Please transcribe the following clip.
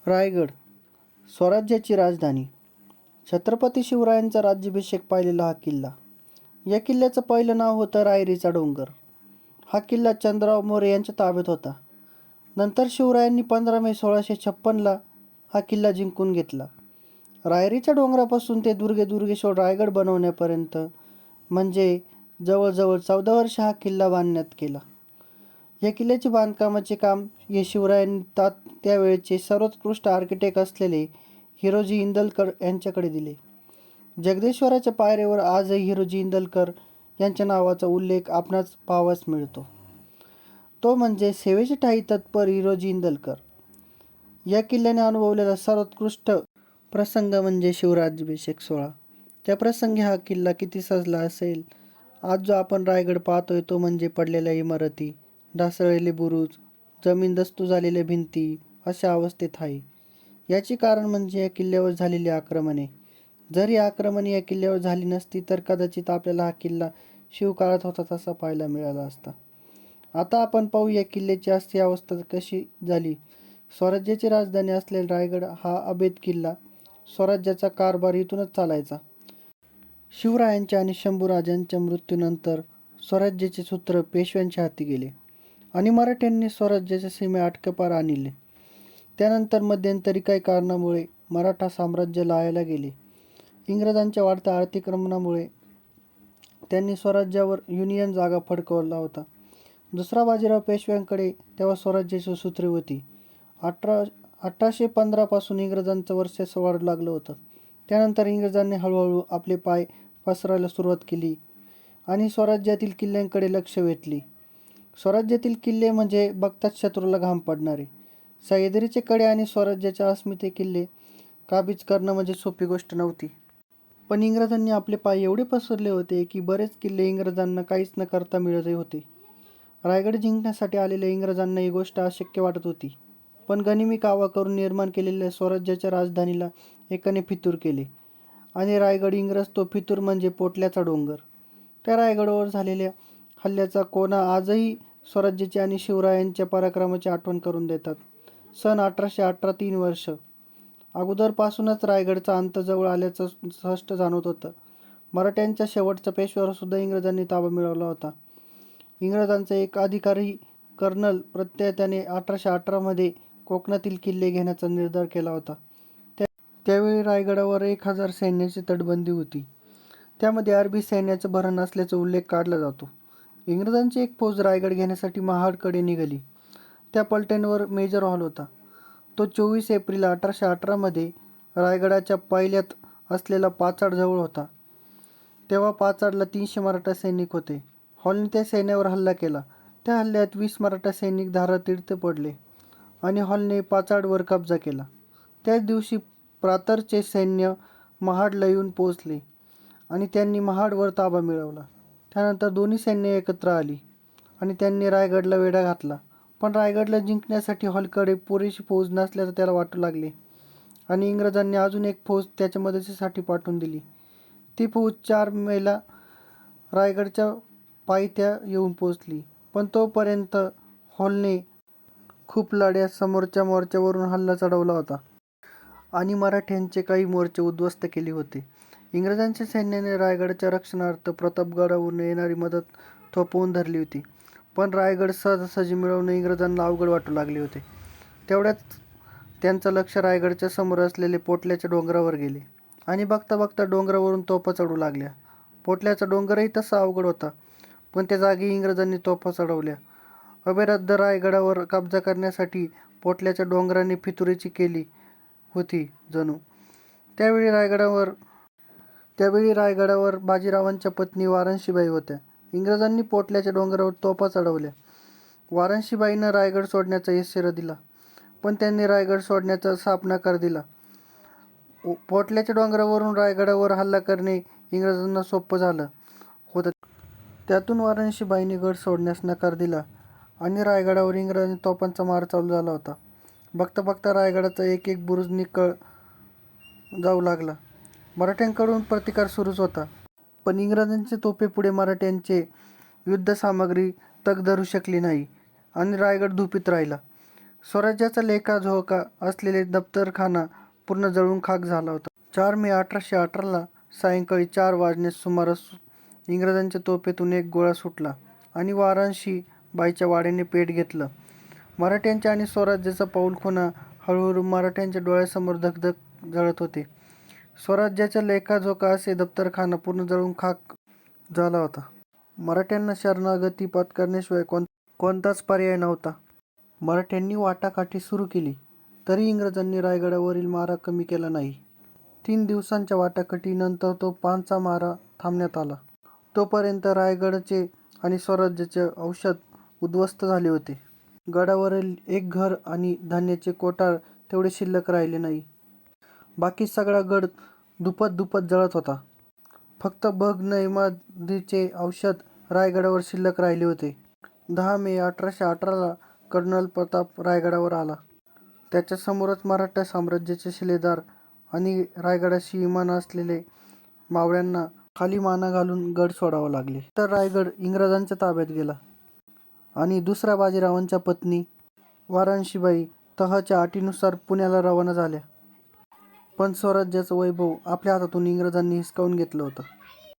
रायगड स्वराज्याची राजधानी. छत्रपती शिवरायांचा राज्याभिषेक पाहिलेला हा किल्ला. या किल्ल्याचं पहिलं नाव होतं रायरीचा डोंगर. हा किल्ला चंद्रराव मोरे यांच्या ताब्यात होता. नंतर शिवरायांनी 15 मे 1656ला हा किल्ला जिंकून घेतला. रायरीच्या डोंगरापासून ते दुर्गेश्वर रायगड बनवण्यापर्यंत म्हणजे जवळजवळ 14 वर्ष हा किल्ला बांधण्यात केला. या किल्ल्याचे बांधकामाचे काम हे शिवरायांनी त्यावेळेचे सर्वोत्कृष्ट आर्किटेक्ट असलेले हिरोजी इंदलकर यांच्याकडे दिले. जगदेश्वराच्या पायऱ्यावर आजही हिरोजी इंदलकर यांच्या नावाचा उल्लेख आपणास पाहावयास मिळतो. तो म्हणजे सेवेची ठायी तत्पर हिरोजी इंदलकर. या किल्ल्याने अनुभवलेला सर्वोत्कृष्ट प्रसंग म्हणजे शिवराज्याभिषेक सोहळा. त्या प्रसंगी हा किल्ला किती सजला असेल. आज जो आपण रायगड पाहतोय तो म्हणजे पडलेल्या इमारती, ढासळलेले बुरुज, जमीनदस्तू झालेल्या भिंती अशा अवस्थेत आहे. याचे कारण म्हणजे या किल्ल्यावर झालेली आक्रमणे. जर ही आक्रमणे या किल्ल्यावर झाली नसती तर कदाचित आपल्याला हा किल्ला शिवकाळात होता तसा पाहायला मिळाला असता. आता आपण पाहू या किल्ल्याची अशी अवस्था कशी झाली. स्वराज्याची राजधानी असलेला रायगड हा अभेद किल्ला. स्वराज्याचा कारभार इथूनच चालायचा. शिवरायांच्या आणि शंभूराजांच्या मृत्यूनंतर स्वराज्याचे सूत्र पेशव्यांच्या हाती गेले आणि मराठ्यांनी स्वराज्याच्या सीमे आटोक्यापार आणले. त्यानंतर मध्यंतरी काही कारणामुळे मराठा साम्राज्य लहायला गेले. इंग्रजांच्या वाढत्या अतिक्रमणामुळे त्यांनी स्वराज्यावर युनियन जागा फडकवला होता. दुसरा बाजीराव पेशव्यांकडे तेव्हा स्वराज्याची सूत्रे होती. 1815 पासून इंग्रजांचं वर्चस्व वाढू लागलं होतं. त्यानंतर इंग्रजांनी हळूहळू आपले पाय पसरायला सुरुवात केली आणि स्वराज्यातील किल्ल्यांकडे लक्ष वेधले. स्वराज्यातील किल्ले म्हणजे बघताच शत्रूला घाम पडणारे. सह्याद्रीचे कडे आणि स्वराज्याच्या अस्मिते किल्ले काबीज करणं म्हणजे सोपी गोष्ट नव्हती. पण इंग्रजांनी आपले पाय एवढे पसरले होते की बरेच किल्ले इंग्रजांना काहीच न करता मिळत होते. रायगड जिंकण्यासाठी आलेल्या इंग्रजांना ही गोष्ट अशक्य वाटत होती. पण गनिमी कावा करून निर्माण केलेल्या स्वराज्याच्या राजधानीला एकाने फितूर केले आणि रायगड इंग्रज तो फितूर म्हणजे पोटल्याचा डोंगर. त्या रायगडावर झालेल्या हल्ल्याचा कोना आजही स्वराज्याची आणि शिवरायांच्या पराक्रमाची आठवण करून देतात. सन 1818 3 वर्ष अगोदरपासूनच रायगडचा अंत जवळ आल्याचं स्पष्ट जाणवत होतं. मराठ्यांच्या शेवटच्या पेशव्यावर सुद्धा इंग्रजांनी ताबा मिळवला होता. इंग्रजांचा एक अधिकारी कर्नल प्रत्यय त्याने 1818 मध्ये कोकणातील किल्ले घेण्याचा निर्धार केला होता. त्यावेळी रायगडावर 1000 सैन्याची तटबंदी होती. त्यामध्ये अरबी सैन्याचं भरण असल्याचा उल्लेख काढला जातो. इंग्रजांची एक फौज रायगड घेण्यासाठी महाडकडे निघाली. त्या पलटणवर मेजर हॉल होता. तो 24 एप्रिल 1818 मध्ये रायगडाच्या पहिल्यात असलेला पाचाड जवळ होता. तेव्हा पाचाडला 300 मराठा सैनिक होते. हॉलने त्या सैन्यावर हल्ला केला. त्या हल्ल्यात 20 मराठा सैनिक धारातीर्थी पडले आणि हॉलने पाचाडवर कब्जा केला. त्याच दिवशी प्रातरचे सैन्य महाडला येऊन पोहोचले आणि त्यांनी महाडवर ताबा मिळवला. त्यानंतर दोन्ही सैन्य एकत्र आली आणि त्यांनी रायगडला वेढा घातला. पण रायगडला जिंकण्यासाठी हॉलकडे पुरेशी फौज नसल्याचं त्याला वाटू लागले आणि इंग्रजांनी अजून एक फौज त्याच्या मदतीसाठी पाठवून दिली. ती फौज 4 मेला रायगडच्या पायथ्या येऊन पोहोचली. पण तोपर्यंत हॉलने खूप लढ्यात समोरच्या मोर्चावरून हल्ला चढवला होता आणि मराठ्यांचे काही मोर्चे उद्ध्वस्त केले होते. इंग्रजांच्या सैन्याने रायगडच्या रक्षणार्थ प्रतापगडावरून येणारी मदत थोपवून धरली होती. पण रायगड सहजासहजी मिळवणं इंग्रजांना अवघड वाटू लागले होते. तेवढ्यात त्यांचं लक्ष रायगडच्या समोर असलेले पोटल्याच्या डोंगरावर गेले आणि बघता बघता डोंगरावरून तोफा चढू लागल्या. पोटल्याचा डोंगरही तसा अवघड होता, पण त्या जागी इंग्रजांनी तोफा चढवल्या. अभेद्य रायगडावर कब्जा करण्यासाठी पोटल्याच्या डोंगराने फितुरीची केली होती जणू. त्यावेळी रायगडावर बाजीरावांच्या पत्नी वाराणसीबाई होत्या. इंग्रजांनी पोटल्याच्या डोंगरावर तोफा चढवल्या. वाराणसीबाईंना रायगड सोडण्याचा इशारा दिला, पण त्यांनी रायगड सोडण्याचा साफ नकार दिला. पोटल्याच्या डोंगरावरून रायगडावर हल्ला करणे इंग्रजांना सोपं झालं होतं. त्यातून वाराणसीबाईंनी गड सोडण्यास नकार दिला आणि रायगडावर इंग्रजांच्या तोफांचा मार चालू झाला होता. बघता बघता रायगडाचा एक एक बुरुज निखळ जाऊ लागला. मराठ्यांकडून प्रतिकार सुरूच होता. पण इंग्रजांच्या तोफेपुढे मराठ्यांची युद्धसामग्री तग धरू शकली नाही आणि रायगड धुपीत राहिला. स्वराज्याचा लेखाजोखा असलेले दफ्तरखाना पूर्ण जळून खाक झाला होता. 4 मे 1818ला सायंकाळी 4 वाजण्यास सुमारास इंग्रजांच्या तोफेतून एक गोळा सुटला आणि वाराणसी बाईच्या वाड्याने पेट घेतलं. मराठ्यांच्या आणि स्वराज्याचा पाऊलखुणा हळूहळू मराठ्यांच्या डोळ्यासमोर धगधग जळत होते. स्वराज्याचा लेखाजोखा असे दफ्तरखाना पूर्ण जळून खाक झाला होता. मराठ्यांना शरणागती पत्करण्याशिवाय कोणताच पर्याय नव्हता. मराठ्यांनी वाटाघाटी सुरू केली तरी इंग्रजांनी रायगडावरील मारा कमी केला नाही. 3 दिवसांच्या वाटाघाटीनंतर तो पानचा मारा थांबवण्यात आला. तोपर्यंत रायगडचे आणि स्वराज्याचे औषध उद्ध्वस्त झाले होते. गडावरील एक घर आणि धान्याचे कोठार तेवढे शिल्लक राहिले नाही. बाकी सगळा गड धुपत जळत होता. फक्त भग-नैवेद्याचे औषध रायगडावर शिल्लक राहिले होते. 10 मे 1818ला कर्नल प्रताप रायगडावर आला. त्याच्या समोरच मराठा साम्राज्याचे शिलेदार आणि रायगडाशी इमान असलेले मावळ्यांना खाली माना घालून गड सोडावा लागले. तर रायगड इंग्रजांच्या ताब्यात गेला आणि दुसऱ्या बाजीरावांच्या पत्नी वाराणसीबाई तहाच्या अटीनुसार पुण्याला रवाना झाल्या. पण स्वराज्याचं वैभव आपल्या हातातून इंग्रजांनी हिसकावून घेतलं होतं.